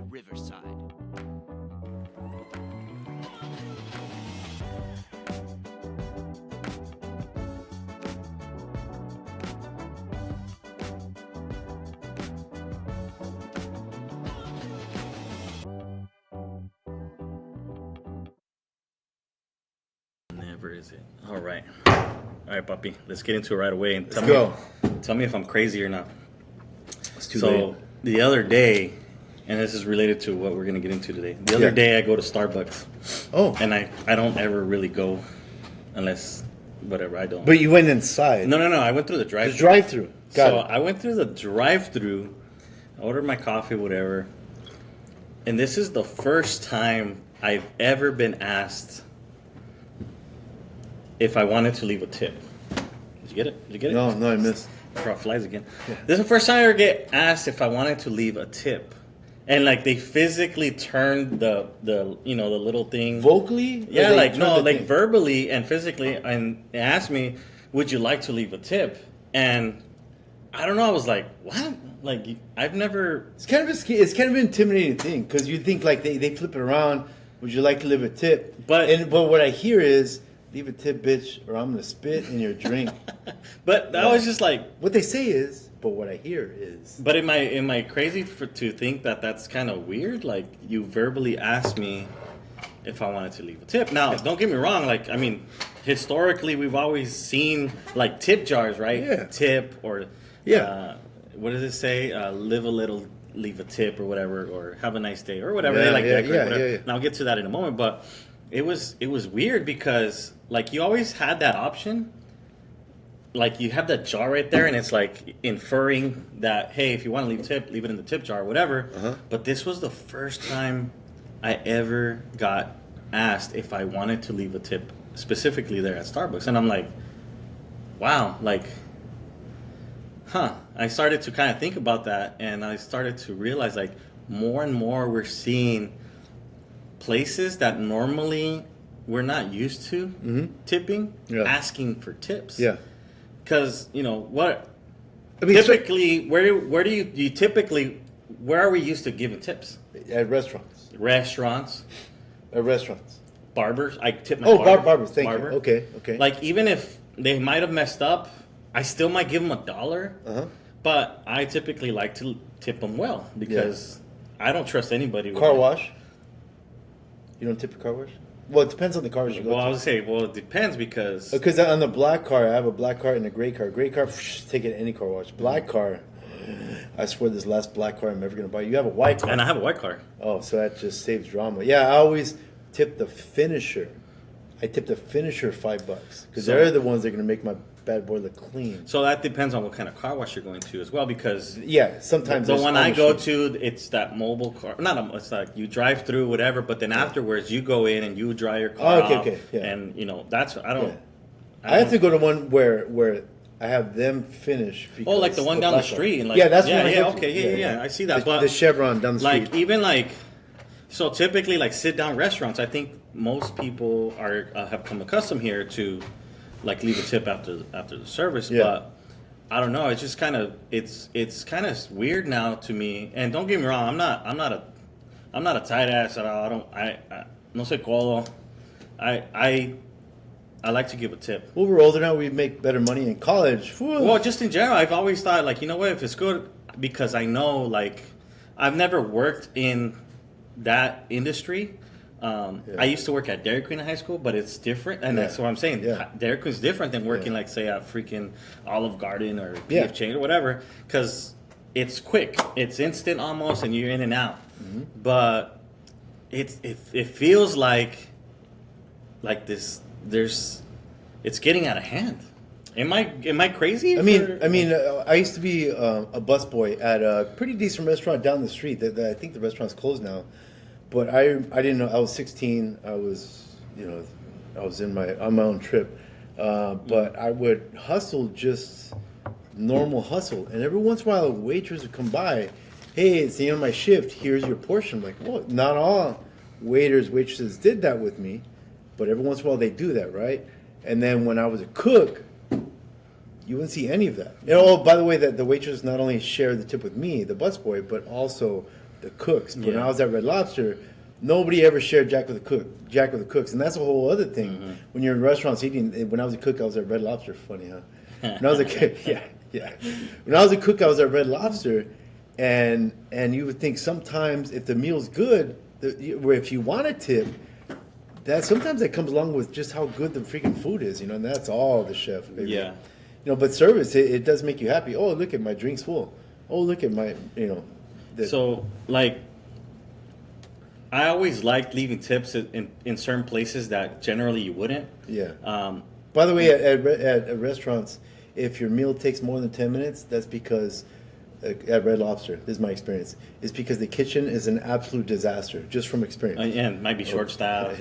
Riverside. Never is it. All right, puppy. Let's get into it right away and tell me if I'm crazy or not. It's too late. The other day, and this is related to what we're gonna get into today. The other day, I go to Starbucks. Oh, and I don't ever really go unless whatever I don't. But you went inside. No. I went through the drive. The drive-through. Got it. I went through the drive-through, ordered my coffee, whatever, and this is the first time I've ever been asked if I wanted to leave a tip. Did you get it? No, I missed. Brought flies again. Yeah. This is the first time I ever get asked if I wanted to leave a tip, and like they physically turned the little thing Vocally? Yeah, like verbally and physically, and they asked me, "Would you like to leave a tip?" And I don't know. I was like, "What?" Like I've never. It's kind of an intimidating thing because you think like they flip it around. Would you like to leave a tip? But what I hear is, leave a tip, bitch, or I'm gonna spit in your drink. But that was just like what they say is. But what I hear is. But am I crazy to think that that's kind of weird? Like you verbally asked me if I wanted to leave a tip. Now, don't get me wrong. Like I mean, historically, we've always seen like tip jars, right? Yeah. Tip or what does it say? Live a little, leave a tip, or whatever, or have a nice day, or whatever. Yeah. And I'll get to that in a moment. But it was weird because like you always had that option. Like you have that jar right there, and it's like inferring that hey, if you want to leave a tip, leave it in the tip jar, or whatever. Uh-huh. But this was the first time I ever got asked if I wanted to leave a tip specifically there at Starbucks, and I'm like, wow, like. I started to kind of think about that, and I started to realize like more and more we're seeing places that normally we're not used to tipping, asking for tips. Yeah. Because, what... I mean, typically, where are we used to giving tips? At restaurants. At restaurants. Barbers. I tip my barber. Barbers. Thank you. Okay. Like, even if they might have messed up, I still might give them $1. Uh-huh. But I typically like to tip them well because I don't trust anybody. Car wash? You don't tip a car wash? Well, it depends on the cars you go to. Well, I would say, it depends because on the black car, I have a black car and a gray car. Gray car, take it any car wash. Black car, I swear this last black car I'm ever going to buy. You have a white car. And I have a white car. Oh, so that just saves drama. Yeah, I always tip the finisher. I tip the finisher $5 because they're the ones that are going to make my bad boy look clean. So that depends on what kind of car wash you're going to as well, because sometimes the one I go to, it's that mobile car. It's like you drive through whatever, but then afterwards you go in and you dry your car off. And that's I have to go to one where I have them finish. Oh, like the one down the street. And that's I see that. But the Chevron down the street. Like even like, so typically like sit down restaurants. I think most people have come accustomed here to. Like leave a tip after the service, but I don't know. It's just kind of it's kind of weird now to me. And don't get me wrong, I'm not a tight ass at all. I no sé codo. I like to give a tip. Well, we're older now. We make better money in college. Well, just in general, I've always thought like what, if it's good, because I know like I've never worked in that industry. I used to work at Dairy Queen in high school, but it's different, and that's what I'm saying. Dairy Queen's different than working, like, say, at freaking Olive Garden or PF Chang's or whatever, because it's quick, it's instant almost, and you're in and out. Mm-hmm. But it feels like this. It's getting out of hand. Am I crazy? I mean, I used to be a busboy at a pretty decent restaurant down the street. That I think the restaurant's closed now. But I didn't know. I was 16. I was on my own trip. But I would hustle, just normal hustle. And every once in a while, a waitress would come by. Hey, it's the end of my shift. Here's your portion. I'm like, well, not all waitresses did that with me. But every once in a while, they do that, right? And then when I was a cook, you wouldn't see any of that. Oh, by the way, that the waitress not only shared the tip with me, the busboy, but also the cooks. But when Yeah. I was at Red Lobster, nobody ever shared Jack with the cooks, and that's a whole other thing. Mm-hmm. When you're in restaurants eating, when I was a cook, I was at Red Lobster. Funny, huh? When I was a kid, yeah. When I was a cook, I was at Red Lobster, and you would think sometimes if the meal's good, if you want a tip, that sometimes that comes along with just how good the freaking food is, and that's all the chef. Baby. Yeah. But service, it does make you happy. Oh, look at my drink's full. Oh, look at my, So, like, I always liked leaving tips in certain places that generally you wouldn't. Yeah. By the way, at restaurants, if your meal takes more than 10 minutes, that's because, at Red Lobster, this is my experience, is because the kitchen is an absolute disaster, just from experience. And it might be short staffed,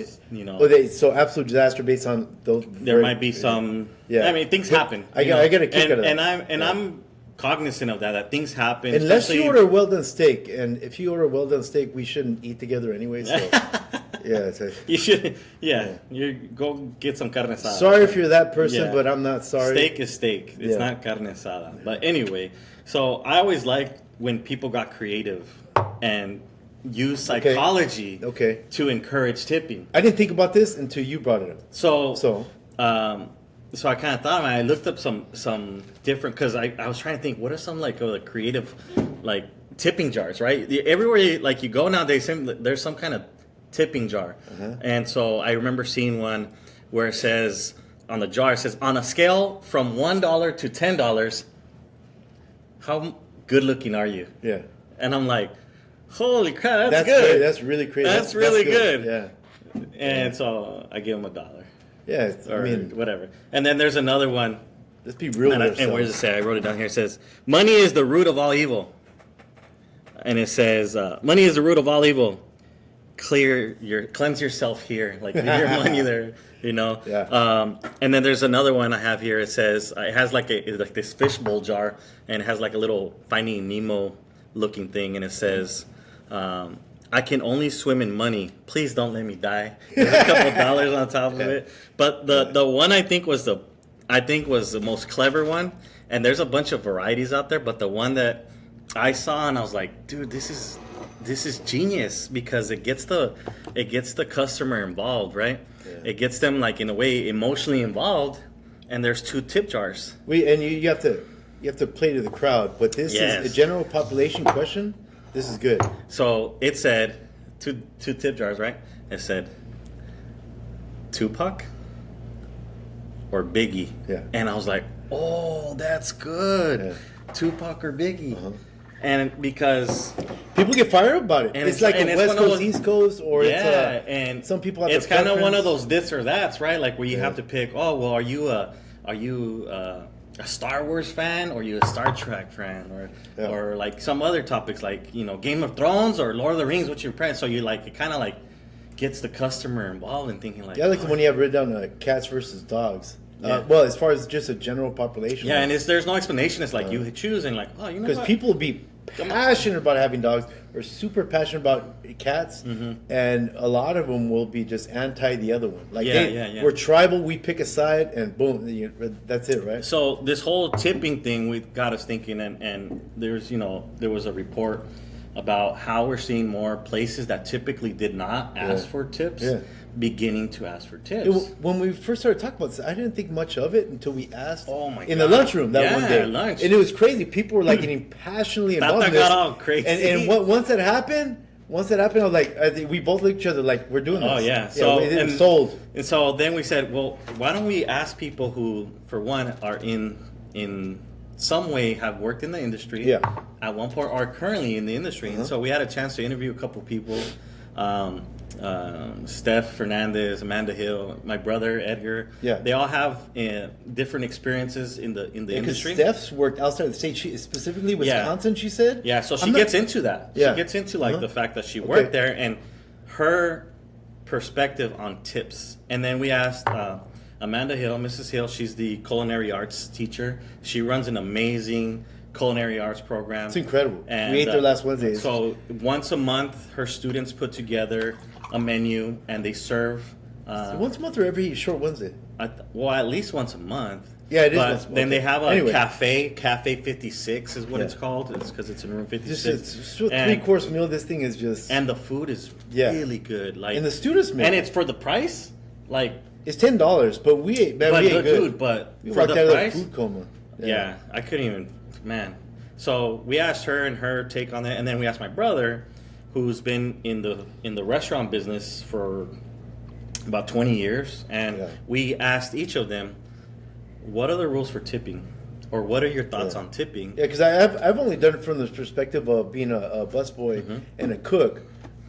So absolute disaster based on those. There might be some. Yeah. I mean, things happen. I get a kick out of that. I'm cognizant of that things happen. Unless you order a well done steak, and if you order a well done steak, we shouldn't eat together anyway. So yeah, you should. Yeah, you go get some carne asada. Sorry if you're that person, but I'm not sorry. Steak is steak. It's not carne asada. But anyway, so I always like when people got creative and use psychology to encourage tipping. I didn't think about this until you brought it up. So I kind of thought, I looked up some different, because I was trying to think, what are some like creative like tipping jars, right? Everywhere you go nowadays, there's some kind of tipping jar. And so I remember seeing one where it says, on the jar, it says, on a scale from $1 to $10, how good looking are you? Yeah. And I'm like, holy crap, that's good. Great. That's really crazy. That's really good. Yeah. And so I give them $1. Yeah, or whatever. And then there's another one. Let's be real. And where does it say? I wrote it down here. It says, money is the root of all evil. And it says, money is the root of all evil. Cleanse yourself here. Like, leave your money there, Yeah. And then there's another one I have here. It says, it has like this fishbowl jar, and it has like a little Finding Nemo looking thing. And it says, I can only swim in money. Please don't let me die. There's a couple dollars on top of it. But the one I think was the most clever one. And there's a bunch of varieties out there, but the one that I saw and I was like, dude, this is genius, because it gets the customer involved, right? Yeah. It gets them, like, in a way emotionally involved. And there's 2 tip jars. And you have to play to the crowd. But this is a general population question. This is good. So it said, two tip jars, right? It said, Tupac or Biggie. Yeah. And I was like, oh, that's good. Yeah. Tupac or Biggie. And because people get fired up about it. And it's like a West Coast, East Coast, or and some people have it's kind of one of those this or that's, right? Like where you have to pick, oh, well, are you a Star Wars fan, or are you a Star Trek fan, or like some other topics like Game of Thrones or Lord of the Rings? What's your preference? So you it kind of like gets the customer involved in thinking like. Yeah, I like the one you have written down, cats versus dogs. Yeah. Well, as far as just a general population. Yeah, and there's no explanation. It's like you choose and because people will be passionate about having dogs or super passionate about cats, and a lot of them will be just anti the other one. Like we're tribal, we pick a side, and boom, that's it, right? So this whole tipping thing, we got us thinking, and there was a report about how we're seeing more places that typically did not ask for tips. Yeah. Beginning to ask for tips. When we first started talking about this, I didn't think much of it until we asked in God. the lunchroom that one day. Lunch. And it was crazy. People were getting passionately involved in this. That got all crazy. And once that happened, I was like, I think we both looked at each other like, we're doing this. Oh, yeah. So, it was sold. And so then we said, well, why don't we ask people who, for one, are in some way have worked in the industry at one point, or currently in the industry. And so we had a chance to interview a couple people. Steph Fernandez, Amanda Hill, my brother Edgar. Yeah, they all have different experiences in the industry. Steph's worked outside of the state, specifically Wisconsin. She said. Yeah, so she gets into that. Yeah. She gets into the fact that she worked there and her perspective on tips. And then we asked Amanda Hill, Mrs. Hill. She's the culinary arts teacher. She runs an amazing culinary arts program. It's incredible. And we ate there last Wednesday. So once a month, her students put together a menu and they serve. Once a month or every short Wednesday? At least once a month. Yeah, it is. But then they have a anyway. Cafe 56 is what it's called. It's because it's in room 56. It's a 3-course meal. This thing is just... And the food is really good. Like, and the students meal. And it's for the price? Like... It's $10, but we ate, man, we ate good. Dude, but we for the price... food coma. Yeah, I couldn't even... Man. So we asked her and her take on that. And then we asked my brother, who's been in the restaurant business for about 20 years. And we asked each of them, what are the rules for tipping? Or what are your thoughts on tipping? Yeah, because I've only done it from the perspective of being a busboy and a cook,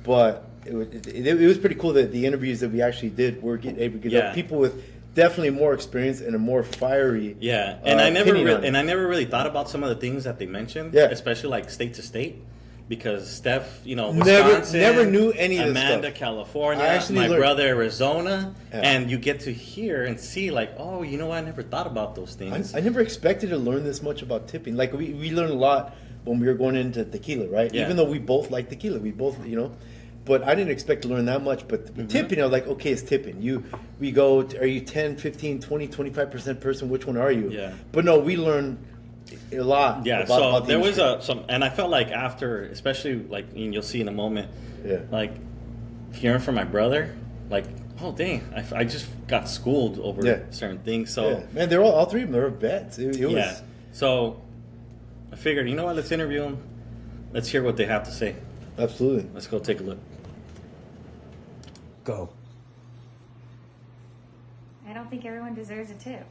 but it was pretty cool that the interviews that we actually did were able to get people with definitely more experience and a more fiery. Yeah, and I never really thought about some of the things that they mentioned, especially like state to state. Because Steph, Wisconsin, never knew any of this Amanda, stuff. California, my brother, Arizona, and you get to hear and see like, oh, you know what? I never thought about those things. I never expected to learn this much about tipping. Like we learned a lot when we were going into tequila, right? Yeah. Even though we both like tequila, we both, but I didn't expect to learn that much. But tipping, I was like, okay, it's tipping. We go, are you 10, 15, 20, 25% person? Which one are you? Yeah. But no, we learned a lot. Yeah, so there was some, and I felt like after, especially like you'll see in a moment, like hearing from my brother, like, oh dang, I just got schooled over certain things. So man, they're all 3 of them. They're vets. It was, so I figured, you know what? Let's interview them. Let's hear what they have to say. Absolutely. Let's go take a look. Go. I don't think everyone deserves a tip.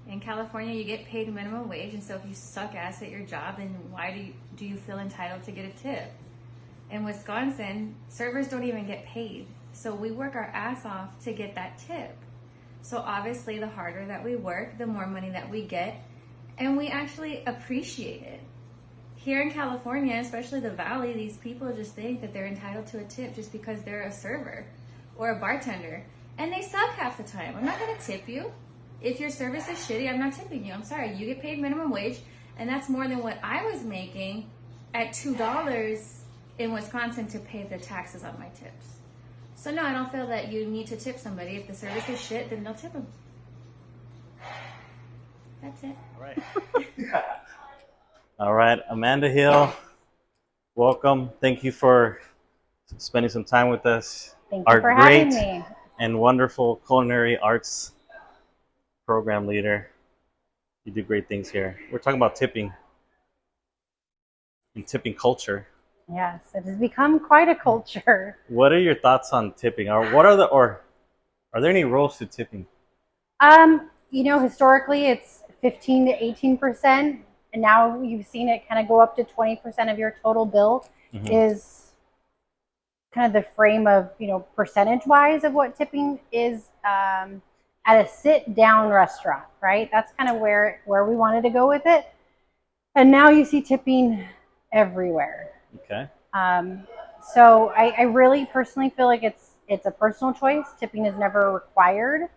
In California, you get paid minimum wage, and so if you suck ass at your job, then why do you feel entitled to get a tip? In Wisconsin, servers don't even get paid, so we work our ass off to get that tip. So obviously, the harder that we work, the more money that we get, and we actually appreciate it. Here in California, especially the Valley, these people just think that they're entitled to a tip just because they're a server or a bartender, and they suck half the time. I'm not going to tip you. If your service is shitty, I'm not tipping you. I'm sorry. You get paid minimum wage, and that's more than what I was making at $2 in Wisconsin to pay the taxes on my tips. So no, I don't feel that you need to tip somebody. If the service is shit, then don't tip them. That's it. All right. All right, Amanda Hill, welcome. Thank you for spending some time with us. Thank you for having me. And wonderful culinary arts program leader. You do great things here. We're talking about tipping and tipping culture. Yes, it has become quite a culture. What are your thoughts on tipping? Or are there any rules to tipping? Historically it's 15 to 18%, and now you've seen it kind of go up to 20% of your total bill is kind of the frame of, percentage wise of what tipping is at a sit-down restaurant, right? That's kind of where we wanted to go with it. And now you see tipping everywhere. Okay. So I really personally feel like it's a personal choice. Tipping is never required.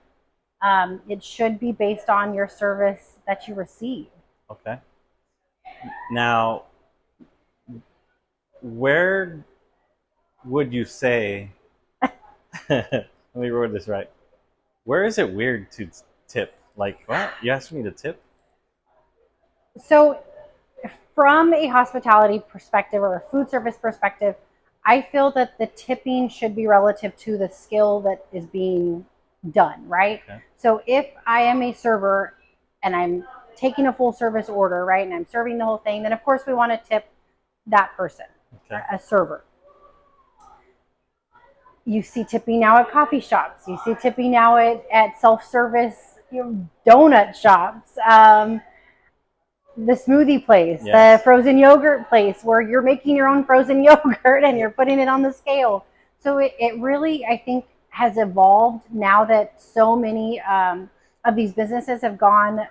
It should be based on your service that you receive. Okay. Now, where would you say, let me word this right. Where is it weird to tip? Like, what? You asked me to tip? So from a hospitality perspective or a food service perspective, I feel that the tipping should be relative to the skill that is being done, right? Okay. So if I am a server and I'm taking a full service order, right, and I'm serving the whole thing, then of course we want to tip that person, a server. You see tipping now at coffee shops. You see tipping now at self-service donut shops. The smoothie place, the frozen yogurt place where you're making your own frozen yogurt and you're putting it on the scale. So it really, I think, has evolved now that so many of these businesses have gone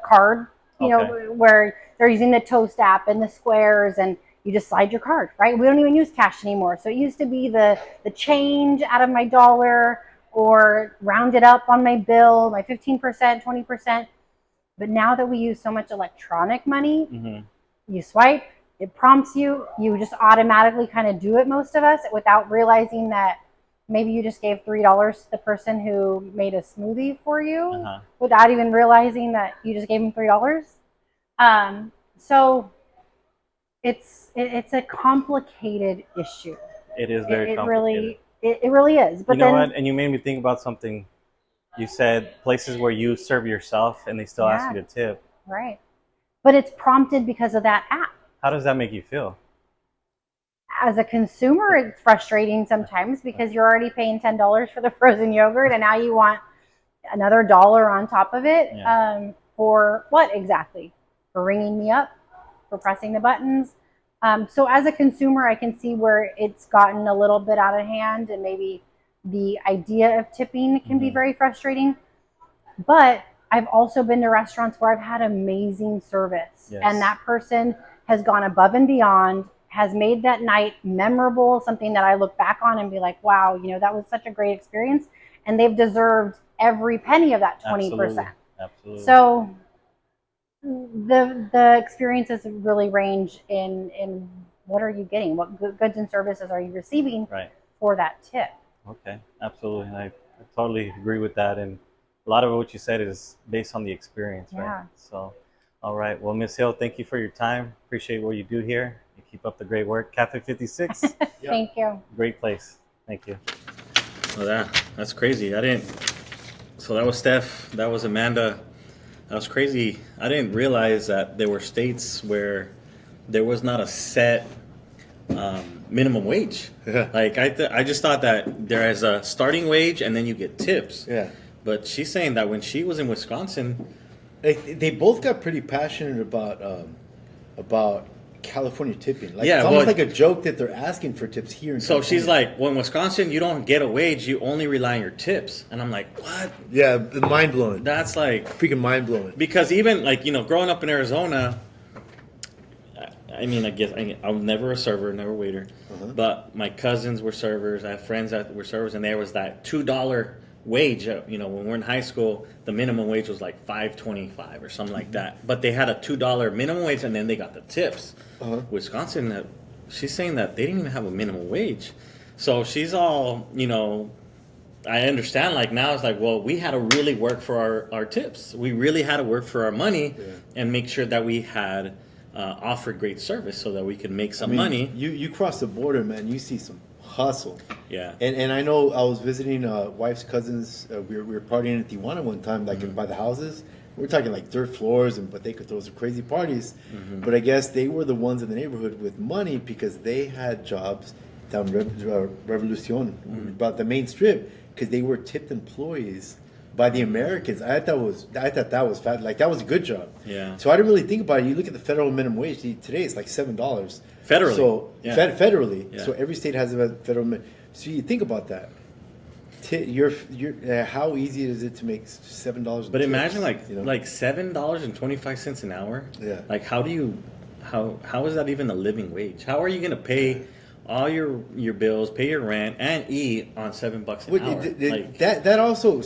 card, where they're using the Toast app and the Squares, and you just slide your card, right? We don't even use cash anymore. So it used to be the change out of my dollar or round it up on my bill, my 15%, 20%. But now that we use so much electronic money, you swipe, it prompts you, you just automatically kind of do it, most of us, without realizing that maybe you just gave $3 to the person who made a smoothie for you Uh-huh. without even realizing that you just gave them $3. So it's a complicated issue. It is very It complicated. really it really is. But You know then what? And you made me think about something. You said places where you serve yourself and they still ask yeah, you to tip. right. But it's prompted because of that app. How does that make you feel? As a consumer, it's frustrating sometimes because you're already paying $10 for the frozen yogurt, and now you want another dollar on top of it. Yeah. For what exactly? For ringing me up, for pressing the buttons. So as a consumer, I can see where it's gotten a little bit out of hand, and maybe the idea of tipping can be very frustrating. But I've also been to restaurants where I've had amazing service, Yes. and that person has gone above and beyond, has made that night memorable, something that I look back on and be like, wow, that was such a great experience, and they've deserved every penny of that 20%. Absolutely. So the experiences really range in what are you getting, what goods and services are you receiving for that tip. Okay, absolutely. And I totally agree with that. And a lot of what you said is based on the experience, right? Yeah. So, all right. Well, Miss Hill, thank you for your time. Appreciate what you do here. You keep up the great work. Cafe 56. Thank you. Great place. Thank you. Well, that's crazy. So that was Steph. That was Amanda. That was crazy. I didn't realize that there were states where there was not a set minimum wage. Yeah. Like I just thought that there is a starting wage and then you get tips. Yeah. But she's saying that when she was in Wisconsin, They both got pretty passionate about California tipping. Like, Yeah, it's almost well- like a joke that they're asking for tips here in so she's California. like, well, in Wisconsin, you don't get a wage, you only rely on your tips. And I'm like, what? Yeah, mind blowing. That's like, Freaking mind blowing. because even like, growing up in Arizona, I mean, I was never a server, never a waiter, but my cousins were servers. I have friends that were servers, and there was that $2 wage. When we're in high school, the minimum wage was like $5.25 or something like that. But they had a $2 minimum wage, and then they got the tips. Wisconsin, she's saying that they didn't even have a minimum wage, so she's all, I understand. Like now, it's like, well, we had to really work for our tips. We really had to work for our money and make sure that we had offered great service so that we could make some money. You cross the border, man. You see some hustle. Yeah. And I know I was visiting wife's cousins. We were partying at Tijuana one time, like by the houses. We're talking like dirt floors, but they could throw some crazy parties. But I guess they were the ones in the neighborhood with money because they had jobs down Revolucion, about the main strip, because they were tipped employees by the Americans. I thought that was fat. Like that was a good job. Yeah. So I didn't really think about it. You look at the federal minimum wage today; it's like $7 Federally. So Yeah. Federally, Yeah. so every state has a federal minimum. So you think about that. How easy is it to make $7? But imagine like like $7.25 an hour. Yeah. Like how is that even a living wage? How are you gonna pay all your bills, pay your rent, and eat on $7 an hour? that also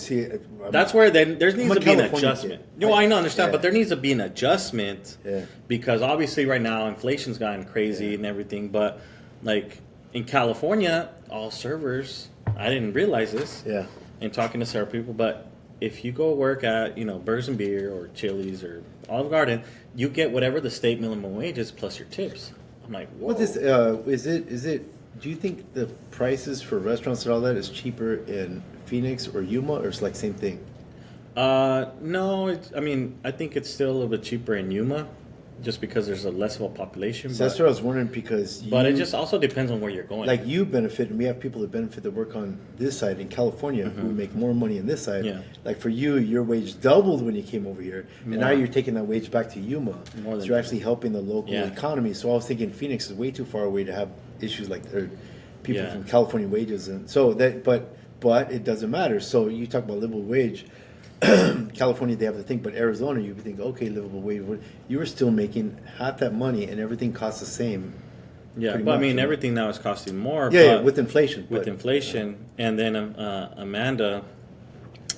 That's where there needs I'm a to be an California adjustment. kid. No, I know, understand, Yeah. but there needs to be an adjustment. Yeah. Because obviously right now inflation's gotten crazy and everything. But like in California, all servers, I didn't realize this. Yeah. And talking to several people, but if you go work at Burgers and Beer or Chili's or Olive Garden, you get whatever the state minimum wage is plus your tips. I'm like, whoa. What is it? Do you think the prices for restaurants and all that is cheaper in Phoenix or Yuma, or it's like same thing? No, I think it's still a little bit cheaper in Yuma, just because there's a less of a population. So that's what I was wondering because. But it just also depends on where you're going. Like you benefit, and we have people that benefit that work on this side in California who make more money on this side. Yeah. Like for you, your wage doubled when you came over here, and now More. you're taking that wage back to Yuma. More than So you're that. actually helping the local Yeah. economy. So I was thinking Phoenix is way too far away to have issues like people Yeah. from California wages, and so that. But it doesn't matter. So you talk about livable wage. California, they have to think, but Arizona, you would think, okay, livable wage. You were still making half that money, and everything costs the same. yeah, pretty but I much, mean, you know. everything now is costing more. Yeah, but with inflation. with but- inflation, and then Amanda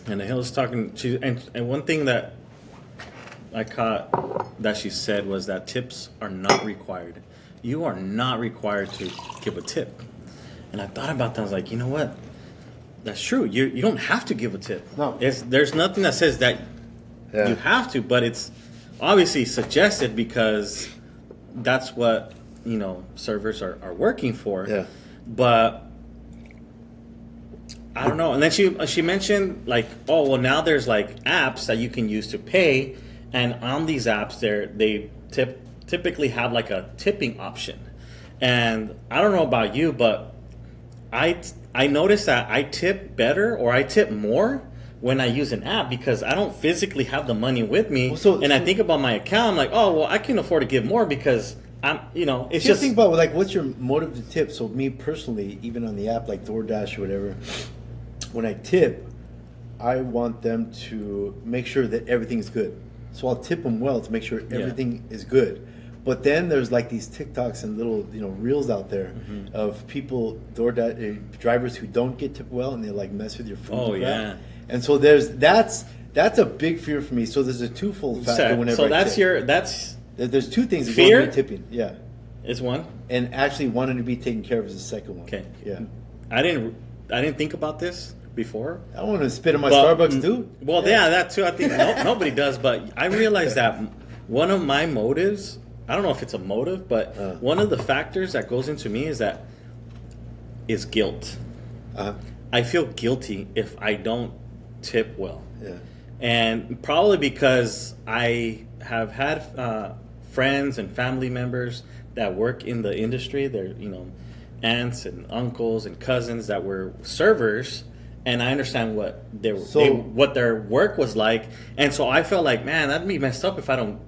and the Hill's talking. And one thing that I caught that she said was that tips are not required. You are not required to give a tip. And I thought about that. I was like, you know what? that's true. You don't have to give a tip. No. There's nothing that says that you have to, but it's obviously suggested because that's what, servers are working for. Yeah. But I don't know. And then she mentioned like, oh, well, now there's like apps that you can use to pay, and on these apps they typically have like a tipping option. And I don't know about you, but I noticed that I tip better or I tip more when I use an app because I don't physically have the money with me. I think about my account, I'm like, oh, well, I can afford to give more because it's just think about like what's your motive to tip. So me personally, even on the app like DoorDash or whatever, when I tip, I want them to make sure that everything is good. So I'll tip them well to make sure everything is good. But then there's like these TikToks and little reels out there of people DoorDash drivers who don't get tipped well and they like mess with your food. Oh yeah. And so that's a big fear for me. So there's a twofold factor whenever I tip. There's two things that fear? go into tipping. Yeah. Is one. And actually wanting to be taken care of is the second one. Okay. Yeah. I didn't think about this before. I want to spit in my Starbucks too. Well, yeah, that too. I think nobody does, but I realized that one of my motives, I don't know if it's a motive, but one of the factors that goes into me is guilt. I feel guilty if I don't tip well. Yeah. And probably because I have had friends and family members that work in the industry. They're, aunts and uncles and cousins that were servers, and I understand what what their work was like. And so I felt like, man, that'd be messed up if I don't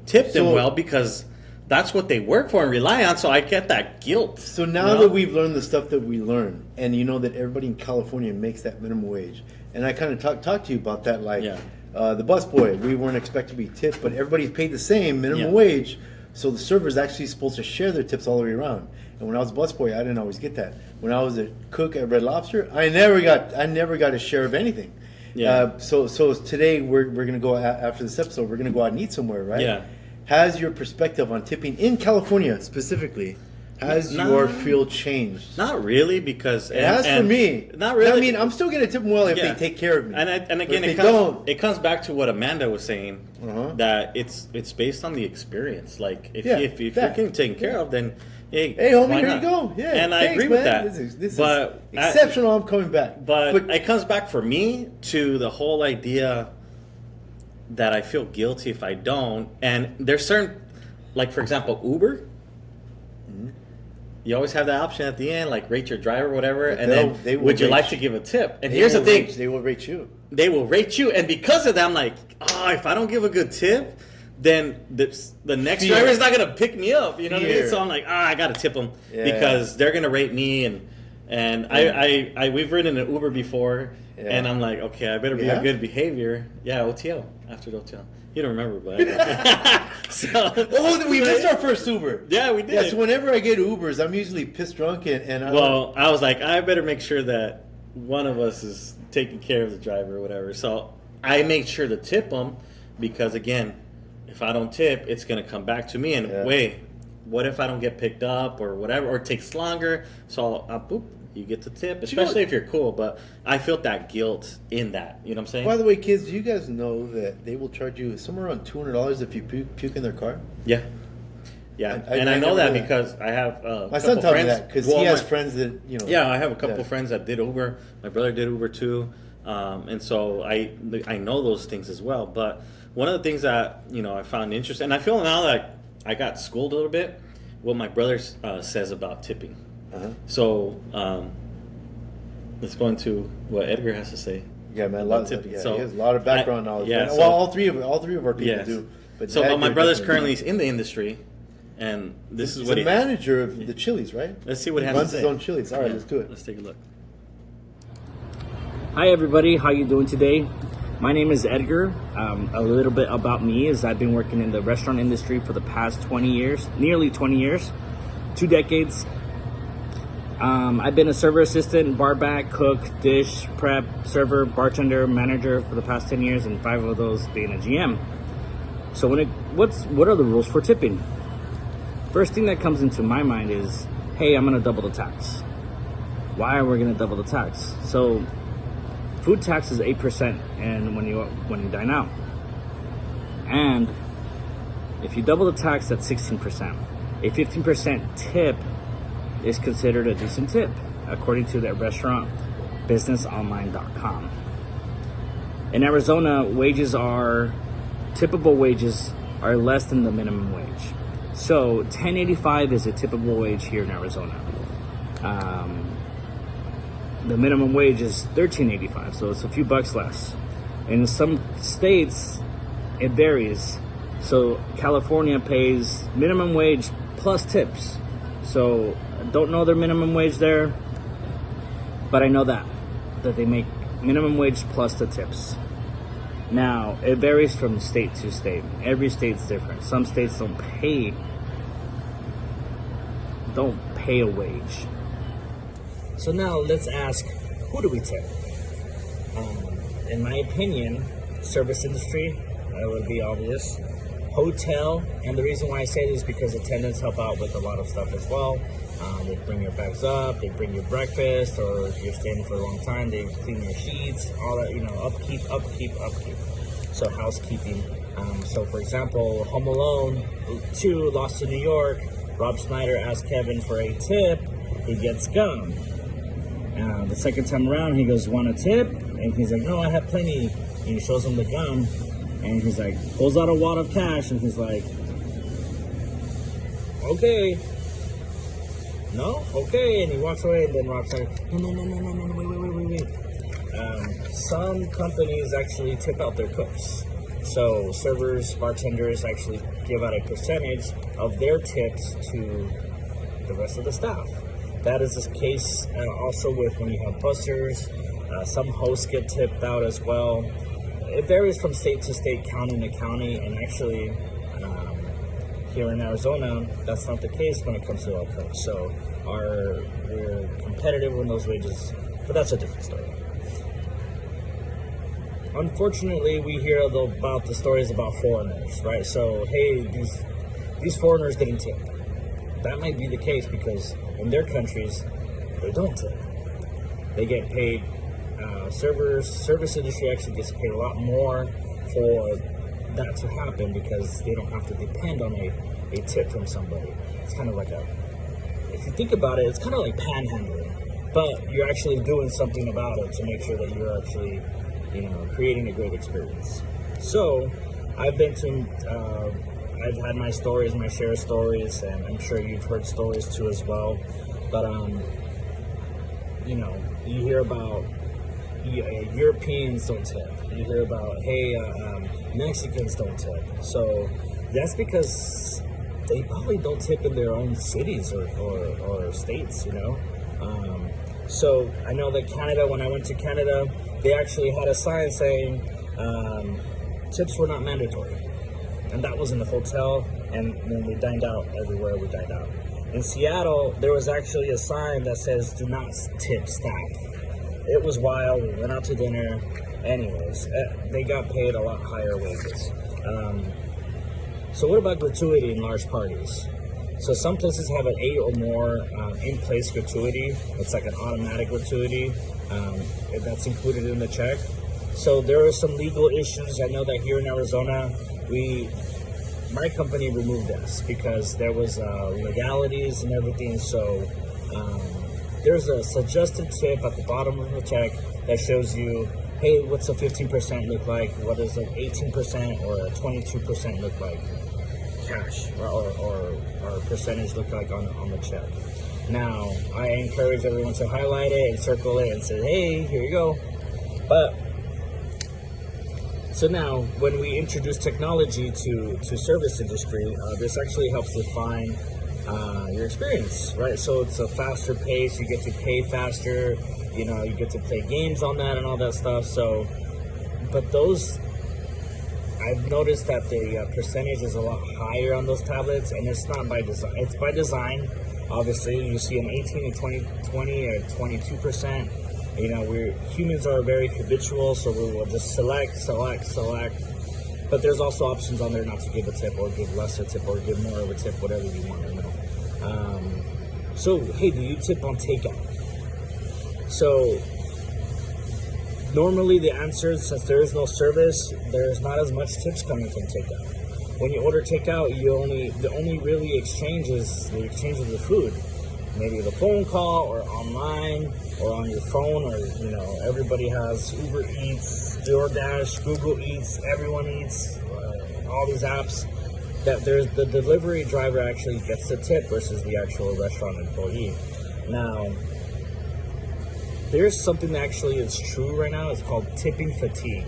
tip them well because that's what they work for and rely on. So I get that guilt. So now that we've learned the stuff that we learn, and that everybody in California makes that minimum wage, and I kind of talked to you about that, like the busboy, we weren't expected to be tipped, but everybody's paid the same minimum wage. So the server's actually supposed to share their tips all the way around. And when I was a busboy, I didn't always get that. When I was a cook at Red Lobster, I never got a share of anything. Yeah. So today we're gonna go after this episode. We're gonna go out and eat somewhere, right? Yeah. Has your perspective on tipping in California specifically? Has your field changed? Not really, because it has for me. Not really. I mean, I'm still gonna tip them well if they take care of me. And again, it comes back to what Amanda was saying, that it's based on the experience. Like if you're getting taken care of, then hey homie, here you go. Yeah, and I agree with that. This is exceptional. I'm coming back. But it comes back for me to the whole idea that I feel guilty if I don't. And there's certain, like for example, Uber. You always have that option at the end, like rate your driver, whatever, and then would you like to give a tip? And here's the thing: they will rate you. They will rate you, and because of that, I'm like, if I don't give a good tip, then the next driver is not gonna pick me up. You know what I mean? So I'm like, I gotta tip them because they're gonna rate me, and I we've ridden an Uber before, and I'm like, okay, I better be a good behavior. Yeah, OTL after the OTL. You don't remember, but we missed our first Uber. Yeah, we did. Yeah, so whenever I get Ubers, I'm usually pissed drunk, and I was like, I better make sure that one of us is taking care of the driver or whatever. So I make sure to tip them because, again, if I don't tip, it's going to come back to me. And wait, what if I don't get picked up or whatever, or it takes longer? So boop. You get the tip, especially if you're cool. But I felt that guilt in that. You know what I'm saying? By the way, kids, do you guys know that they will charge you somewhere around $200 if you puke in their car? Yeah. Yeah, I know that because I have my son told me that because he has friends that Yeah, I have a couple friends that did Uber. My brother did Uber too, and so I know those things as well. But one of the things that I found interesting, and I feel now that I got schooled a little bit, what my brother says about tipping. So let's go into what Edgar has to say. Yeah, man, he has a lot of background knowledge. Yeah, so, all three of our people do. But my brother's currently in the industry, and this is what he's manager of the Chili's, right? Let's see what he has runs to say. His own Chili's. All right, let's do it. Let's take a look. Hi everybody, how you doing today? My name is Edgar. A little bit about me is I've been working in the restaurant industry for the past 20 years, nearly 20 years, 2 decades. I've been a server assistant, bar back, cook, dish, prep, server, bartender, manager for the past 10 years, and 5 of those being a GM. So what are the rules for tipping? First thing that comes into my mind is, hey, I'm gonna double the tax. Why are we gonna double the tax? So Food tax is 8%, and when you dine out, and if you double the tax, that's 16%. A 15% tip is considered a decent tip, according to the restaurant businessonline.com. In Arizona, tippable wages are less than the minimum wage. So $10.85 is a tippable wage here in Arizona. The minimum wage is $13.85, so it's a few bucks less. In some states, it varies. So California pays minimum wage plus tips. So I don't know their minimum wage there, but I know that they make minimum wage plus the tips. Now, it varies from state to state. Every state's different. Some states don't pay a wage. So now let's ask, who do we tip? In my opinion, service industry, that would be obvious. Hotel, and the reason why I say this is because attendants help out with a lot of stuff as well. They bring your bags up, they bring you breakfast, or if you're staying for a long time, they clean your sheets, all that, upkeep. So housekeeping. So for example, Home Alone 2, Lost to New York, Rob Schneider asked Kevin for a tip, he gets gum. The second time around, he goes, want a tip? And he's like, no, I have plenty. And he shows him the gum, and he's like, pulls out a wad of cash, and he's like, okay. No? Okay. And he walks away, and then Rob's like, no, wait. Some companies actually tip out their cooks. So servers, bartenders actually give out a percentage of their tips to the rest of the staff. That is the case also with when you have bussers. Some hosts get tipped out as well. It varies from state to state, county to county, and actually here in Arizona, that's not the case when it comes to our cooks. So we're competitive in those wages, but that's a different story. Unfortunately, we hear about the stories about foreigners, right? So, hey, these foreigners didn't tip. That might be the case because in their countries, they don't tip. They get paid, service industry actually gets paid a lot more for that to happen because they don't have to depend on a tip from somebody. It's kind of like if you think about it, it's kind of like panhandling, but you're actually doing something about it to make sure that you're actually, creating a great experience. So, I've had my stories, my share of stories, and I'm sure you've heard stories too as well. But you hear about Europeans don't tip. You hear about Mexicans don't tip. So that's because they probably don't tip in their own cities or states. So I know that Canada. When I went to Canada, they actually had a sign saying tips were not mandatory. And that was in the hotel, and when we dined out, everywhere we dined out. In Seattle, there was actually a sign that says, do not tip staff. It was wild, we went out to dinner. Anyways, they got paid a lot higher wages. So what about gratuity in large parties? So some places have an 8 or more in-place gratuity. It's like an automatic gratuity. That's included in the check. So there are some legal issues. I know that here in Arizona, my company removed this because there was legalities and everything. So there's a suggested tip at the bottom of the check that shows you, hey, what's a 15% look like? What does an 18% or a 22% look like? Cash or percentage look like on the check. Now, I encourage everyone to highlight it and circle it and say, hey, here you go. But so now, when we introduce technology to service industry, this actually helps define your experience, right? So it's a faster pace, you get to pay faster, you get to play games on that and all that stuff. So, but I've noticed that the percentage is a lot higher on those tablets, and it's not by design. It's by design. Obviously, you see an 18 to 20 or 22%. Humans are very habitual, so we will just select. But there's also options on there not to give a tip or give less a tip or give more of a tip, whatever you want to know. So, hey, do you tip on takeout? So Normally, the answer is, since there is no service, there's not as much tips coming from takeout. When you order takeout, the only really exchange is the exchange of the food. Maybe the phone call, or online, or on your phone, or everybody has Uber Eats, DoorDash, Google Eats, everyone eats, all these apps. That there's the delivery driver actually gets the tip versus the actual restaurant employee. Now, there's something that actually is true right now. It's called tipping fatigue.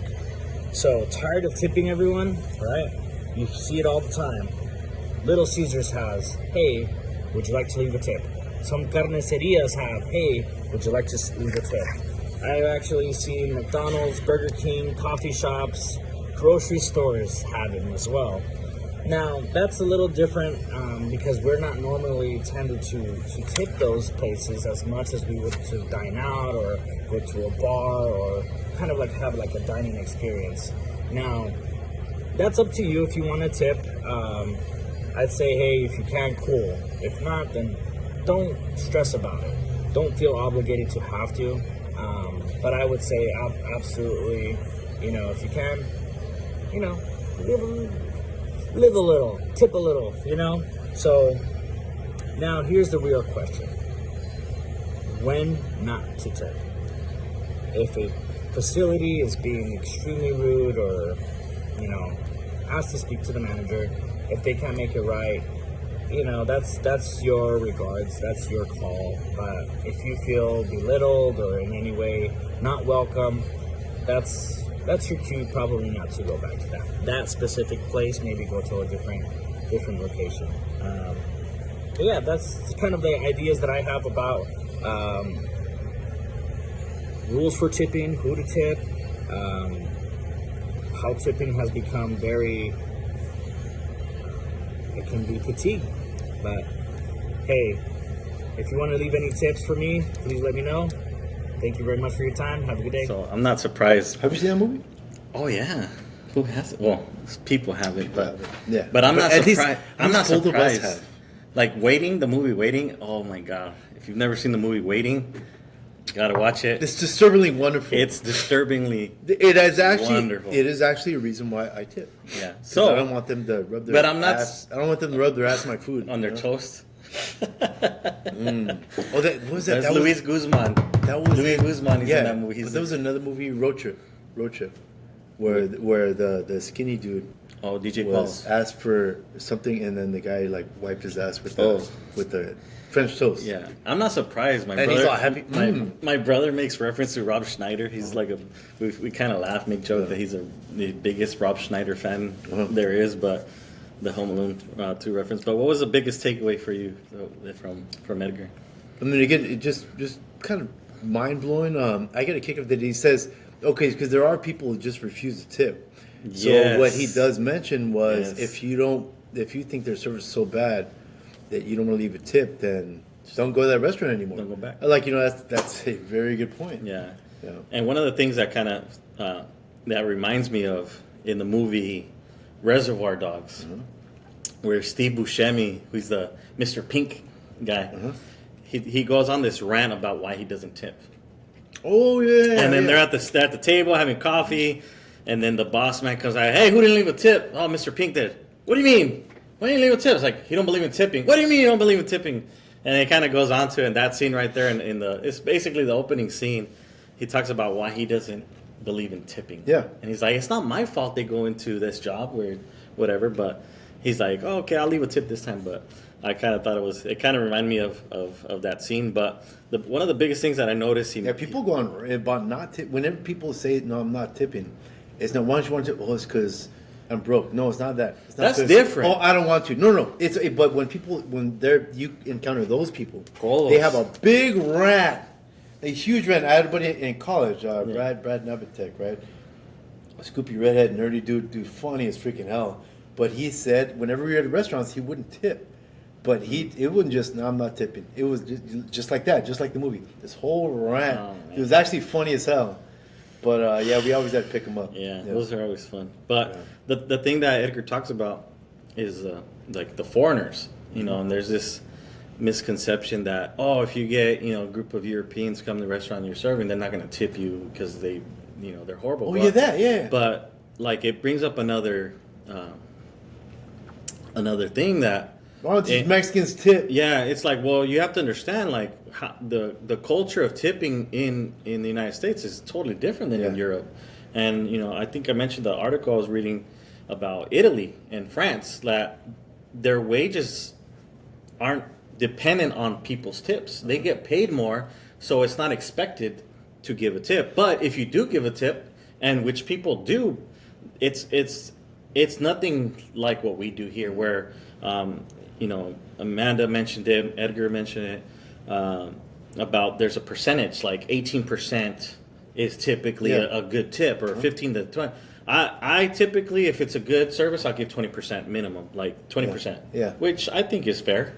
So, tired of tipping everyone, right? You see it all the time. Little Caesars has, hey, would you like to leave a tip? Some carnicerias have, hey, would you like to leave a tip? I've actually seen McDonald's, Burger King, coffee shops, grocery stores have them as well. Now, that's a little different because we're not normally tended to tip those places as much as we would to dine out or go to a bar or kind of like have like a dining experience. Now, that's up to you if you want to tip. I'd say, hey, if you can, cool. If not, then don't stress about it. Don't feel obligated to have to. But I would say absolutely, if you can, live a little, tip a little, So now here's the real question. When not to tip? If a facility is being extremely rude or, ask to speak to the manager, if they can't make it right, that's your regards, that's your call. But if you feel belittled or in any way not welcome, that's your cue probably not to go back to that specific place. Maybe go to a different location. But yeah, that's kind of the ideas that I have about rules for tipping, who to tip, how tipping has become it can be fatigued. But hey, if you want to leave any tips for me, please let me know. Thank you very much for your time. Have a good day. So I'm not surprised. Have you seen that movie? Oh yeah. Who has it? Well, people have it, but yeah. But I'm not surprised. I'm not both of us surprised. have. Like the movie Waiting. Oh my god! If you've never seen the movie Waiting, you gotta watch it. It's disturbingly wonderful. It's disturbingly. It is actually wonderful. It is actually a reason why I tip. Yeah. So I don't want them to rub their. But I'm not. Ass, I don't want them to rub their ass on my food on their toast. Oh, that what was that? That's that Luis was, Guzman. That was Luis Guzman. He's in that movie. But there was another movie, Road Trip, where the skinny dude. Oh, DJ was Paul asked for something, and then the guy like wiped his ass with the French toast. Yeah, I'm not surprised. And he's all happy. My brother makes reference to Rob Schneider. He's like we kind of laugh, make joke that he's the biggest Rob Schneider fan there is, but the Home Alone 2 reference. But what was the biggest takeaway for you from Edgar? I mean, again, it just kind of mind blowing. I get a kick of that he says, okay, because there are people who just refuse to tip. So what he does mention was if you think their service is so bad that you don't want to leave a tip, then just don't go to that restaurant anymore. Don't go back. Like, that's a very good point. Yeah. And one of the things that kind of that reminds me of in the movie Reservoir Dogs, where Steve Buscemi, who's the Mr. Pink guy, he goes on this rant about why he doesn't tip. Oh yeah. And then they're at the table having coffee. And then the boss man comes out, hey, who didn't leave a tip? Oh, Mr. Pink did. What do you mean? Why didn't you leave a tip? It's like, he don't believe in tipping. What do you mean you don't believe in tipping? And it kind of goes on to, in that scene right there, it's basically the opening scene. He talks about why he doesn't believe in tipping. Yeah. And he's like, it's not my fault they go into this job or whatever, but he's like, oh, okay, I'll leave a tip this time. But I kind of thought it kind of reminded me of that scene. But one of the biggest things that I noticed, people go on about not tip. Whenever people say, no, I'm not tipping, it's not, why don't you want to? Oh, it's because I'm broke. No, it's not that. It's not That's different. Oh, I don't want to. No. But when you encounter those people, Golos. They have a big rant, a huge rant. I had a buddy in college, Brad Nevitek, right? A scoopy redhead, nerdy dude, funny as freaking hell. But he said whenever we were at restaurants, he wouldn't tip. But it wasn't just, no, I'm not tipping. It was just like that, just like the movie. This whole rant. It was actually funny as hell. But we always had to pick them up. Yeah, those are always fun. But the thing that Edgar talks about is like the foreigners, and there's this misconception that, if you get, a group of Europeans come to the restaurant and you're serving, they're not going to tip you because they they're horrible. Oh, yeah. But like it brings up another thing that. Oh, these Mexicans tip. Yeah, it's like, well, you have to understand, like, how the culture of tipping in the United States is totally different than in Europe. And, I think I mentioned the article I was reading about Italy and France, that their wages aren't dependent on people's tips. They get paid more, so it's not expected to give a tip. But if you do give a tip, and which people do, it's nothing like what we do here, where Amanda mentioned it, Edgar mentioned it, about there's a percentage, like 18% is typically a good tip, or 15 to 20. I typically, if it's a good service, I'll give 20% minimum, like 20%, which I think is fair,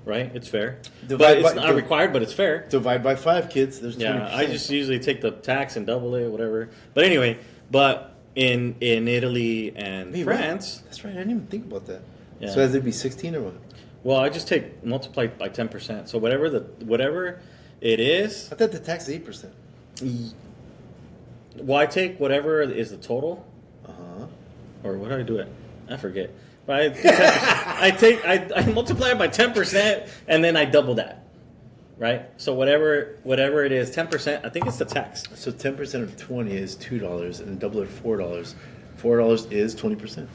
right? It's fair. But it's not required, but it's fair. Divide by 5, kids. There's 20%. I just usually take the tax and double it, whatever. But anyway, in Italy and France. Right. That's right. I didn't even think about that. Yeah. So has it be 16 or what? Well, I just multiply by 10%. So whatever it is. I thought the tax is 8%. Well, I take whatever is the total. Or what do I do it? I forget. But I multiply it by 10%, and then I double that. Right? So whatever it is, 10%, I think it's the tax. So 10% of 20 is $2, and double it $4. $4 is 20%.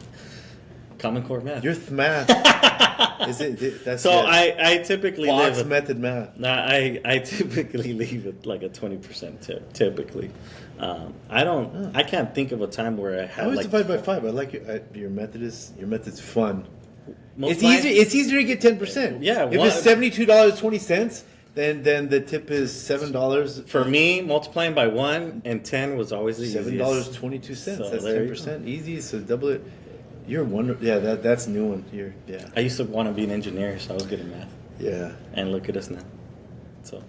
Common Core math. Your math. That's so I typically Fox leave method math. I typically leave it like a 20% tip. Typically, I can't think of a time where I had. I always like divide by 5. I like your method. Your method's fun. It's easier to get 10%. Yeah. If it's $72.20, then the tip is $7. For me, multiplying by 1 and 10 was always the easiest. $7.22. So that's 10%. Easy. So double it. You're wonderful. Yeah, that's a new one. I used to want to be an engineer, so I was good at math. Yeah. And look at us now. So,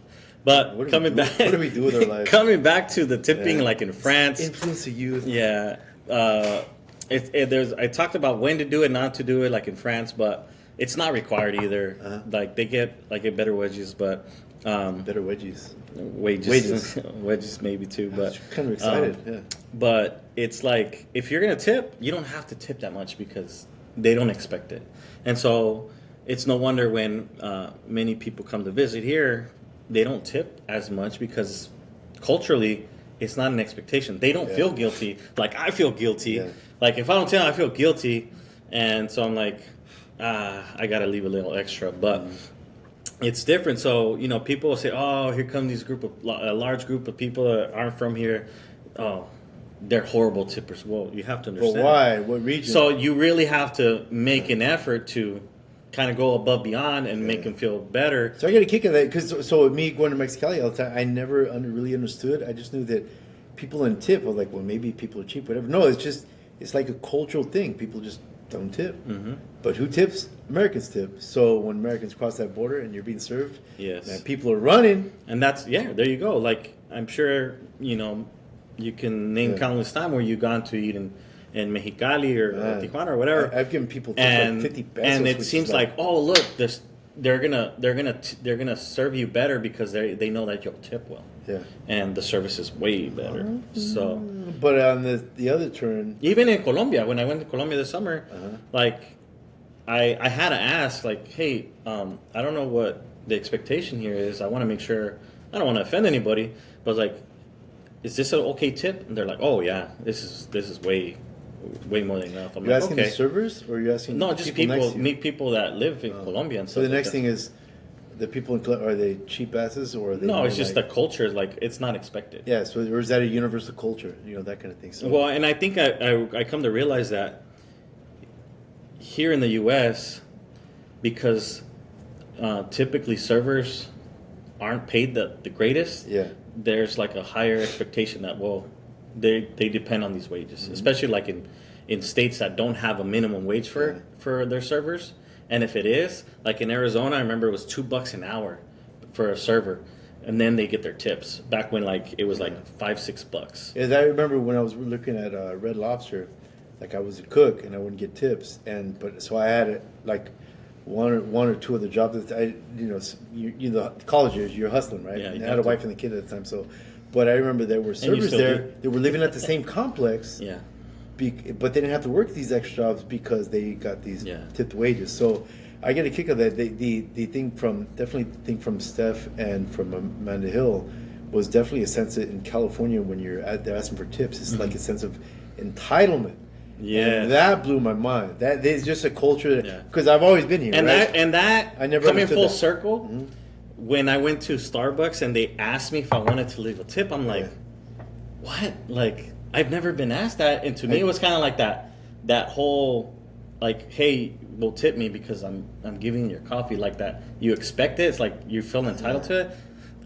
but coming back, what do we do with our lives? Coming back to the tipping, like in France, influence of youth. Yeah. I talked about when to do it, not to do it, like in France, but it's not required either. Like they get better wages, but better wages. Wages maybe too, but I'm kind of excited. Yeah. But it's like if you're gonna tip, you don't have to tip that much because they don't expect it, and so it's no wonder when many people come to visit here, they don't tip as much because culturally it's not an expectation. They don't feel guilty like I feel guilty. Yeah. Like if I don't tip, I feel guilty, and so I'm like, I gotta leave a little extra, but. It's different. So, people will say, oh, here come a large group of people that aren't from here. Oh, they're horrible tippers. Well, you have to understand. But why? What region? So you really have to make an effort to kind of go above beyond and make them feel better. So I get a kick out of that because so me going to Mexicali all the time, I never really understood. I just knew that people in tip, I was like, well, maybe people are cheap, whatever. No, it's like a cultural thing. People just don't tip. Mm-hmm. But who tips? Americans tip. So when Americans cross that border and you're being served, man, people are running. And there you go. Like, I'm sure, you can name countless times where you've gone to eat in Mexicali or Tijuana or whatever. I've given people tips like 50 pesos. And it seems like, oh, look, they're gonna serve you better because they know that you'll tip well. Yeah. And the service is way better. So. But on the other turn, even in Colombia, when I went to Colombia this summer, like I had to ask, like, hey, I don't know what the expectation here is. I want to make sure I don't want to offend anybody, but I was like, is this an okay tip? And they're like, oh yeah, this is way more than enough. I'm you're like, asking the servers, or you're asking just people meet people that live in Colombia and stuff. So the next like thing is, the people in Colombia, are they cheap asses or are they? No, it's just the culture. Like it's not expected. Yeah. So or is that a universal culture? That kind of thing. So well, and I think I come to realize that here in the U.S., because typically servers aren't paid the greatest. Yeah. There's like a higher expectation that they depend on these wages, especially like in states that don't have a minimum wage for their servers. And if it is, like in Arizona, I remember it was $2 an hour for a server, and then they get their tips. Back when like it was like $5-6. Yeah, I remember when I was looking at Red Lobster, like I was a cook and I wouldn't get tips, so I had like one or two other jobs that college years, you're hustling, right? Yeah, and I had a wife and a kid at the time, so But I remember there were servers still there do. that were living at the same complex. Yeah. But they didn't have to work these extra jobs because they got these Yeah. tipped wages. So I get a kick of that. The thing from Steph and from Amanda Hill was definitely a sense in California when they're asking for tips. It's like a sense of entitlement. Yeah, that blew my mind. That is just a culture Yeah. because I've always been here. and right? that I never coming understood full that. circle. When I went to Starbucks and they asked me if I wanted to leave a tip, I'm like, what? Like, I've never been asked that, and to me, it was kind of like that whole, like, hey, well, tip me because I'm giving you your coffee, like that. You expect it. It's like you feel entitled to it.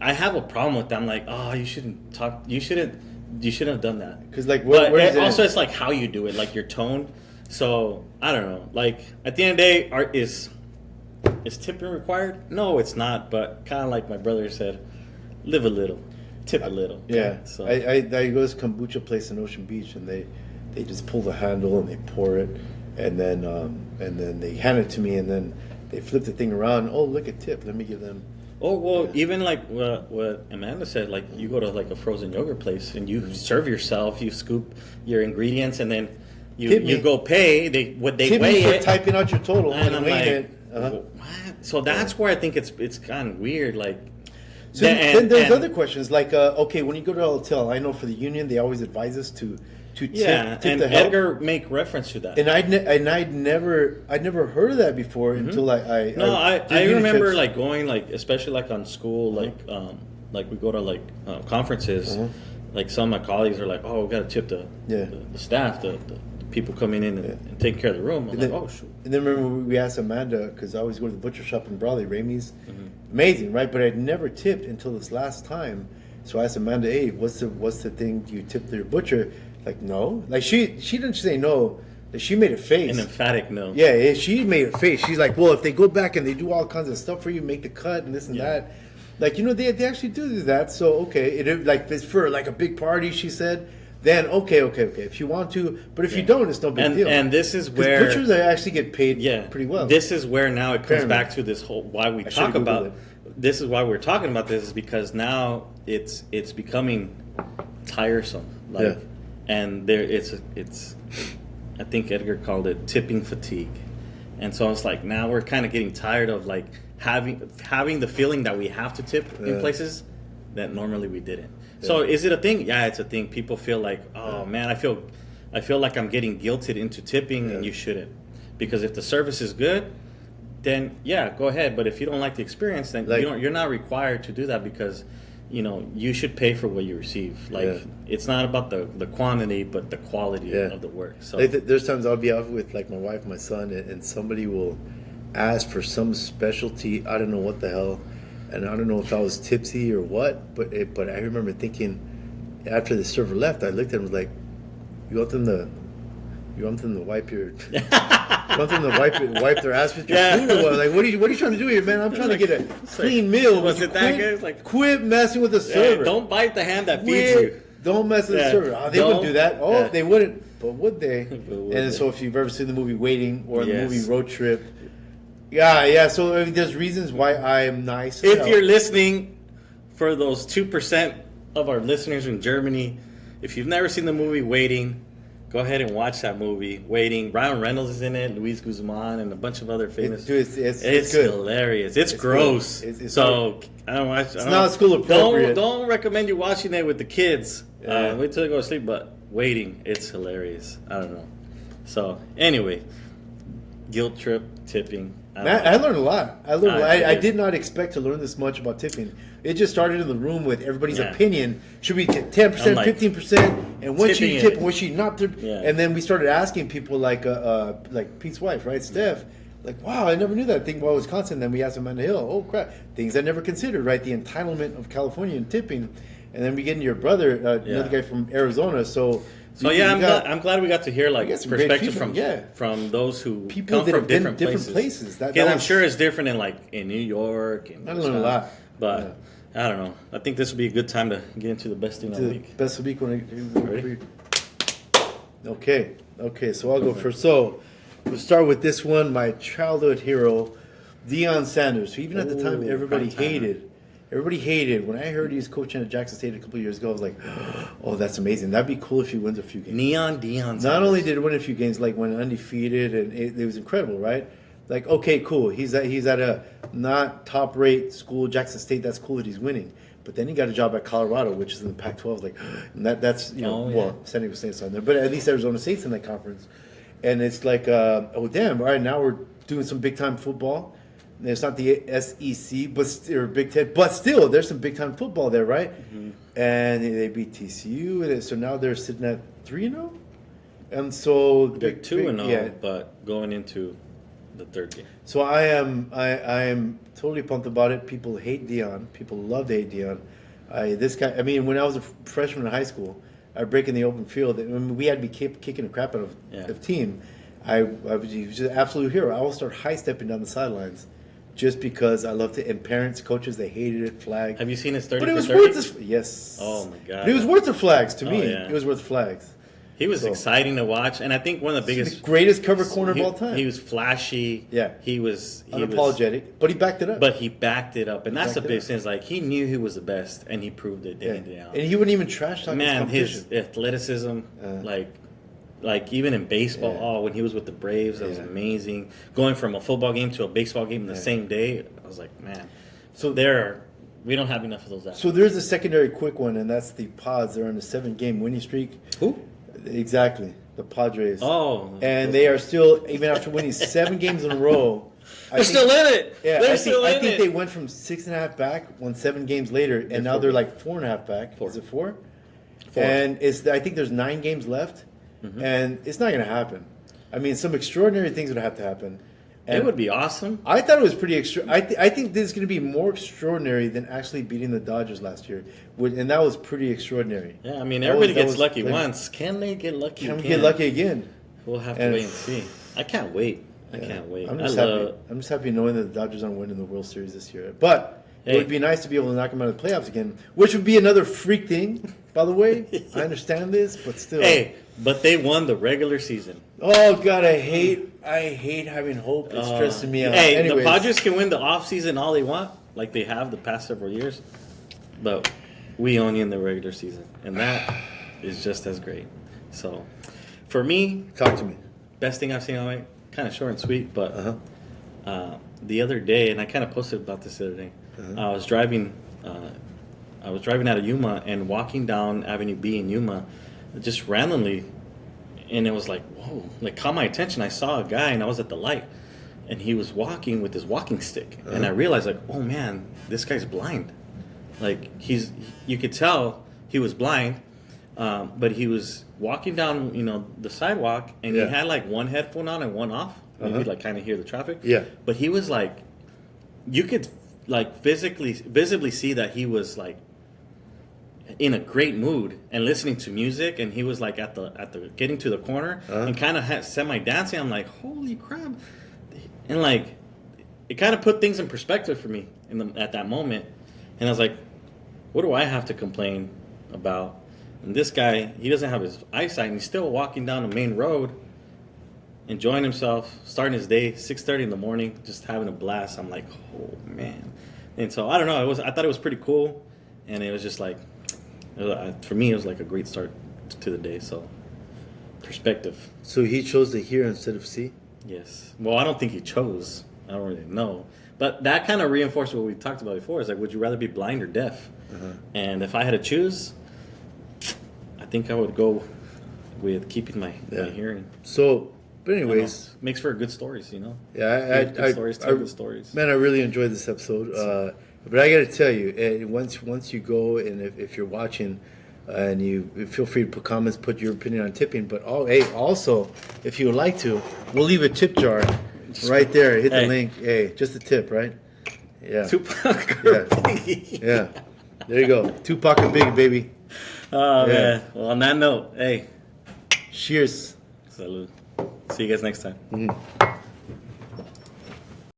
I have a problem with that. I'm like, oh, you shouldn't talk. You shouldn't have done that. Because like, But where does it also, end? it's like how you do it, like your tone. So I don't know. Like at the end of the day, is tipping required? No, it's not. But kind of like my brother said, live a little, tip a little. Yeah. So I go to this kombucha place in Ocean Beach, and they just pull the handle and they pour it, and then they hand it to me, and then they flip the thing around. Oh, look at tip. Let me give them. Oh well, even like what Amanda said, like you go to like a frozen yogurt place and you serve yourself, you scoop your ingredients, and then you go pay. They Tip weigh me for it, typing out your total and and I'm weighing like, it. Uh-huh. what? So that's where I think it's kind of weird. Like, So then there's other questions like, okay, when you go to a hotel, I know for the union they always advise us to tip and the help. Edgar make reference to that. And I'd never heard of that before until I No, did I unit remember trips. like going like especially like on school like we go to like conferences. Like some of my colleagues are like, oh, we got to tip the staff, the people coming in and taking care of the room. I'm like, oh shoot. And then remember we asked Amanda because I always go to the butcher shop in Brawley, Ramey's, amazing, right? But I'd never tipped until this last time. So I asked Amanda, hey, what's the thing? Do you tip your butcher? Like no, like she didn't say no. Like, she made a face. An emphatic no. Yeah, she made a face. She's like, well, if they go back and they do all kinds of stuff for you, make the cut and this and that. Like, they actually do that. So, okay. Like, it's for, like, a big party, she said. Then, okay. If you want to. But if you don't, it's no big deal. And this is 'Cause where... butchers actually get paid pretty well. This is where now it comes Apparently. back to this whole... Why we I talk should've about... Googled This is why we're talking about this is because now it's becoming tiresome. Like, and it's I think Edgar called it tipping fatigue. And so it's like now we're kind of getting tired of like having the feeling that we have to tip in places that normally we didn't. So is it a thing? Yeah, it's a thing. People feel like, oh man, I feel like I'm getting guilted into tipping, and you shouldn't. Because if the service is good, then yeah, go ahead. But if you don't like the experience, then you're not required to do that because you should pay for what you receive. Like it's not about the quantity, but the quality of the work. So Like, there's times I'll be out with like my wife, my son, and somebody will ask for some specialty. I don't know what the hell, and I don't know if I was tipsy or what. But I remember thinking after the server left, I looked at him and was like, "You want them to wipe your." Something to wipe their ass with your food or what? Like, what are you trying to do here, man? I'm trying to get a clean meal. Was it that good? It's like, quit messing with the server. don't bite the hand that feeds you. Don't mess with the server. Oh, they wouldn't do that. Oh, they wouldn't. But would they? would So if you've ever seen the movie Waiting or the movie Road Trip, yeah. So I mean, there's reasons why I am nice. If you're listening, for those 2% of our listeners in Germany, if you've never seen the movie Waiting, go ahead and watch that movie, Waiting. Ryan Reynolds is in it, Luis Guzman, and a bunch of other famous. It's good. Hilarious. It's gross. It's I don't watch. It's not school appropriate. Don't recommend you watching it with the kids. Wait till they go to sleep. But Waiting, it's hilarious. I don't know. So anyway, guilt trip, tipping. I learned a lot. I did not expect to learn this much about tipping. It just started in the room with everybody's opinion. Should we tip 10%, 15%? And when should you tip and when should you not tip? Yeah. And then we started asking people like Pete's wife, right, Steph, like, wow, I never knew that thing about Wisconsin. Then we asked Amanda Hill, oh crap, things I never considered, right? The entitlement of California and tipping. And then we get into your brother, another guy from Arizona. So I'm glad we got to hear like perspectives feedback, from those who people come that from have been different places. I'm sure it's different in New York. And I learned a lot, but I don't know. I think this would be a good time to get into the best thing of the week. Best of the week when Ready? Okay. So I'll go first. So we'll start with this one. My childhood hero, Dion Sanders. Who even at the time everybody hated. Everybody hated. When I heard he was coaching at Jackson State a couple of years ago, I was like, oh, that's amazing. That'd be cool if he wins a few games. Dion Sanders. Not only did he win a few games, like went undefeated, and it was incredible, right? Like, okay, cool. He's at a not top rate school, Jackson State. That's cool that he's winning. But then he got a job at Colorado, which is in the Pac-12. Like, and that's well, San Diego State's on there, but at least Arizona State's in that conference. And it's like, oh damn! All right, now we're doing some big time football. And it's not the SEC, or Big Ten, but still, there's some big time football there, right? Mm-hmm. And they beat TCU, and so now they're sitting at 3-0, and so they're 2-0, but going into the third game. So I am totally pumped about it. People hate Dion. People love to hate Dion. This guy. I mean, when I was a freshman in high school, I'd break in the open field. I mean, we had to be kicking the crap out of team. He was just an absolute hero. I will start high stepping down the sidelines, just because I love to. And parents, coaches, they hated it. Flag. Have you seen his 30 But it was for 30? worth the. Yes. Oh my god. But it was worth the flags to me. Yeah. It was worth the flags. He was exciting to watch, and I think one of the biggest, the greatest cover corner of all time. He was flashy. Yeah, he was unapologetic, but he backed it up. And that's the big thing. Is like he knew he was the best, and he proved it day in day out. And he wouldn't even trash talk. Man, his athleticism, like even in baseball, when he was with the Braves, that was amazing. Going from a football game to a baseball game in the same day, I was like, man. So we don't have enough of those athletes. So there's a secondary quick one, and that's the Pods. They're on a 7-game winning streak. Who? Exactly, the Padres. Oh, and they are still, even after winning 7 games in a row, they're still in it. Yeah, I think they went from 6.5 back, won 7 games later, and now they're like 4.5 back. Is it 4? 4. And I think there's 9 games left, and it's not going to happen. I mean, some extraordinary things would have to happen. And it would be awesome. I thought it was pretty extra. I think this is going to be more extraordinary than actually beating the Dodgers last year, and that was pretty extraordinary. Yeah, I mean, everybody gets lucky once. Can they get lucky again? Can we get lucky again? We'll have to wait and see. I can't wait. I can't wait. I'm just happy knowing that the Dodgers aren't winning the World Series this year. But it would be nice to be able to knock them out of the playoffs again, which would be another freak thing, by the way. I understand this, but still. Hey, but they won the regular season. Oh, God, I hate having hope. It's stressing me out. Hey, anyways. The Padres can win the offseason all they want, like they have the past several years. But we only in the regular season. And that is just as great. So, for me, talk to me. Best thing I've seen all night. Kind of short and sweet, but the other day, and I kind of posted about this the other day. I was driving out of Yuma and walking down Avenue B in Yuma, just randomly, and it was like, whoa, like caught my attention. I saw a guy, and I was at the light, and he was walking with his walking stick, and I realized, like, oh man, this guy's blind. Like you could tell he was blind, but he was walking down, the sidewalk, and he had like one headphone on and one off. Maybe like kind of hear the traffic. Yeah. But he was like, you could like visibly see that he was like in a great mood and listening to music, and he was like at the getting to the corner and kind of semi dancing. I'm like, holy crap! And like, it kind of put things in perspective for me at that moment, and I was like, what do I have to complain about? And this guy, he doesn't have his eyesight, and he's still walking down the main road, enjoying himself, starting his day, 6:30 in the morning, just having a blast. I'm like, oh man! And so I don't know. I thought it was pretty cool, and it was just like, for me, it was like a great start to the day. So perspective. So he chose to hear instead of see? Yes. Well, I don't think he chose. I don't really know. But that kind of reinforced what we talked about before. Is like, would you rather be blind or deaf? And if I had to choose, I think I would go with keeping my hearing. So, but anyways, makes for good stories, Yeah, good stories. Man, I really enjoyed this episode. But I got to tell you, once you go, and if you're watching, and you feel free to put comments, put your opinion on tipping. But also, if you would like to, we'll leave a tip jar right there. Hit the link. Hey, just a tip, right? Yeah. Tupac or Biggie. Yeah. There you go. Tupac and Biggie, baby. Oh, man. Well, on that note, hey. Cheers. Salud. See you guys next time. Mm-hmm.